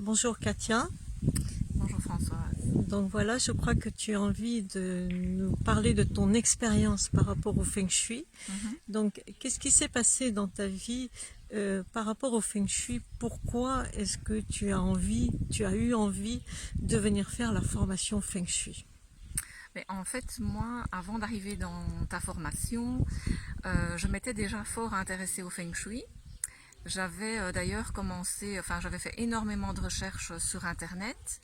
Bonjour Katia. Bonjour Françoise. Donc voilà, je crois que tu as envie de nous parler de ton expérience par rapport au Feng Shui. Donc, qu'est-ce qui s'est passé dans ta vie par rapport au Feng Shui? Pourquoi est-ce que tu as eu envie de venir faire la formation Feng Shui? Mais en fait, moi, avant d'arriver dans ta formation, je m'étais déjà fort intéressée au Feng Shui. J'avais d'ailleurs j'avais fait énormément de recherches sur Internet.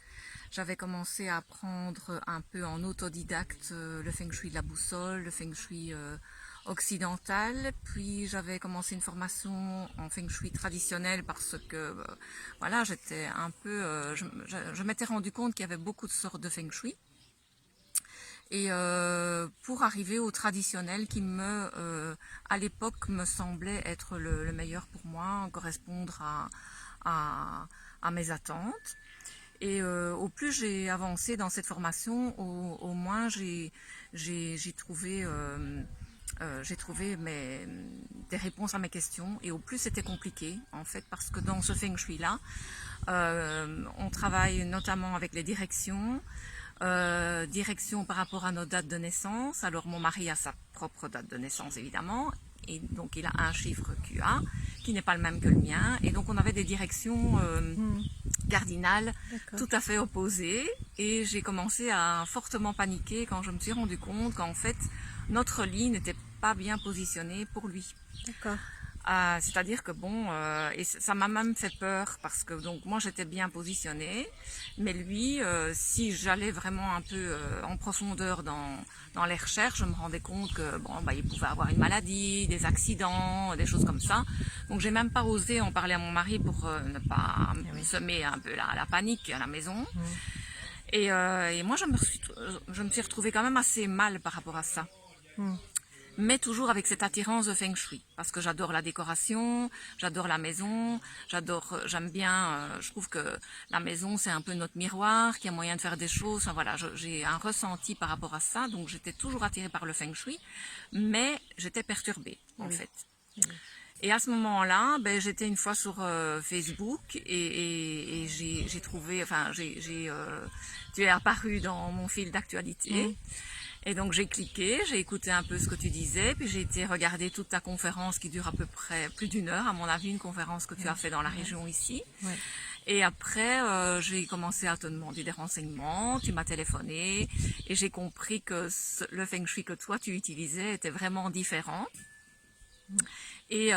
J'avais commencé à apprendre un peu en autodidacte le Feng Shui de la boussole, le Feng Shui occidental. Puis j'avais commencé une formation en Feng Shui traditionnel parce que voilà, j'étais un peu, je m'étais rendu compte qu'il y avait beaucoup de sortes de Feng Shui. Et pour arriver au traditionnel qui à l'époque, me semblait être le meilleur pour moi, correspondre à mes attentes. Et au plus j'ai avancé dans cette formation, au moins j'ai trouvé des réponses à mes questions. Et au plus c'était compliqué, en fait, parce que dans ce Feng Shui-là, on travaille notamment avec les directions. Direction par rapport à nos dates de naissance. Alors mon mari a sa propre date de naissance évidemment, et donc il a un chiffre QA qui n'est pas le même que le mien, et donc on avait des directions cardinales tout à fait opposées, et j'ai commencé à fortement paniquer quand je me suis rendu compte qu'en fait notre lit n'était pas bien positionné pour lui. D'accord. C'est-à-dire que et ça m'a même fait peur parce que donc moi j'étais bien positionnée, mais lui, si j'allais vraiment un peu en profondeur dans les recherches, je me rendais compte que il pouvait avoir une maladie, des accidents, des choses comme ça. Donc j'ai même pas osé en parler à mon mari pour ne pas semer un peu la panique à la maison. Et moi je me suis retrouvée quand même assez mal par rapport à ça. Mais toujours avec cette attirance de Feng Shui, parce que j'adore la décoration, j'adore la maison, j'aime bien, je trouve que la maison c'est un peu notre miroir, qu'il y a moyen de faire des choses, enfin voilà, j'ai un ressenti par rapport à ça, donc j'étais toujours attirée par le Feng Shui, mais j'étais perturbée en fait. Et à ce moment-là, j'étais une fois sur Facebook et j'ai trouvé, tu es apparu dans mon fil d'actualité. Et donc j'ai cliqué, j'ai écouté un peu ce que tu disais, puis j'ai été regarder toute ta conférence qui dure à peu près plus d'une heure, à mon avis, une conférence que tu as fait dans la région ici. Et après, j'ai commencé à te demander des renseignements, tu m'as téléphoné, et j'ai compris que le Feng Shui que toi tu utilisais était vraiment différent. Et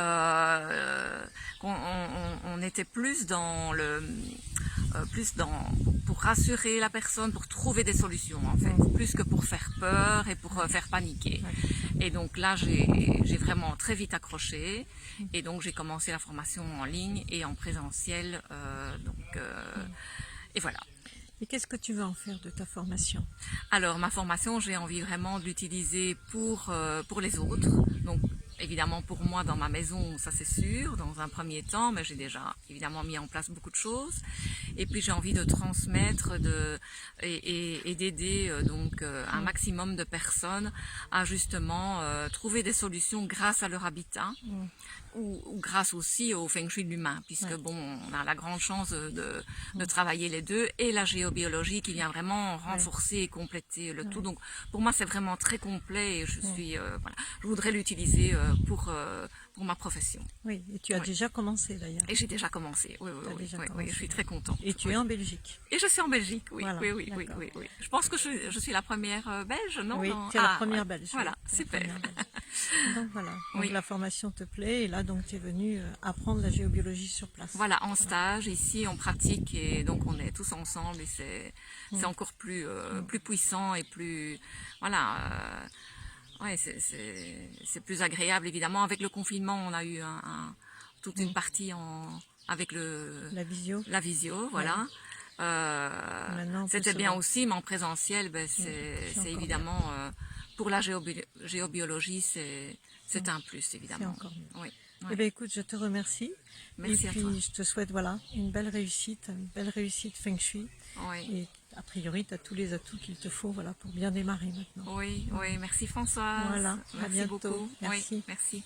on était plus dans pour rassurer la personne, pour trouver des solutions en fait, plus que pour faire peur et pour faire paniquer. Et donc là j'ai vraiment très vite accroché, et donc j'ai commencé la formation en ligne et en présentiel, et voilà. Et qu'est-ce que tu veux en faire de ta formation? Alors ma formation, j'ai envie vraiment de l'utiliser pour les autres, donc évidemment pour moi dans ma maison, ça c'est sûr, dans un premier temps, mais j'ai déjà évidemment mis en place beaucoup de choses. Et puis j'ai envie de transmettre et d'aider un maximum de personnes à justement trouver des solutions grâce à leur habitat. Ou grâce aussi au Feng Shui de l'humain, puisque on a la grande chance de travailler les deux, et la géobiologie qui vient vraiment renforcer et compléter le tout. Donc pour moi c'est vraiment très complet, et je voudrais l'utiliser pour ma profession. Oui, et tu as déjà commencé d'ailleurs. Et j'ai déjà commencé, oui, je suis très contente. Et tu es en Belgique. Et je suis en Belgique, oui, Voilà, oui. Je pense que je suis la première belge, non? Oui, tu es la première belge. Voilà, oui, super. Donc voilà, donc la formation te plaît, et là donc tu es venu apprendre la géobiologie sur place. Voilà, en stage, ici on pratique, et donc on est tous ensemble, et c'est encore plus puissant et plus, voilà, c'est plus agréable évidemment. Avec le confinement, on a eu toute une partie avec la visio, voilà. C'était bien aussi, mais en présentiel, c'est évidemment pour la géobiologie, c'est un plus évidemment. C'est encore mieux. Oui. Eh bien écoute, je te remercie. Merci et puis je te souhaite une belle réussite Feng Shui. Et a priori, tu as tous les atouts qu'il te faut pour bien démarrer maintenant. Oui, merci Françoise. Voilà, merci à bientôt. beaucoup. Merci. Oui, merci.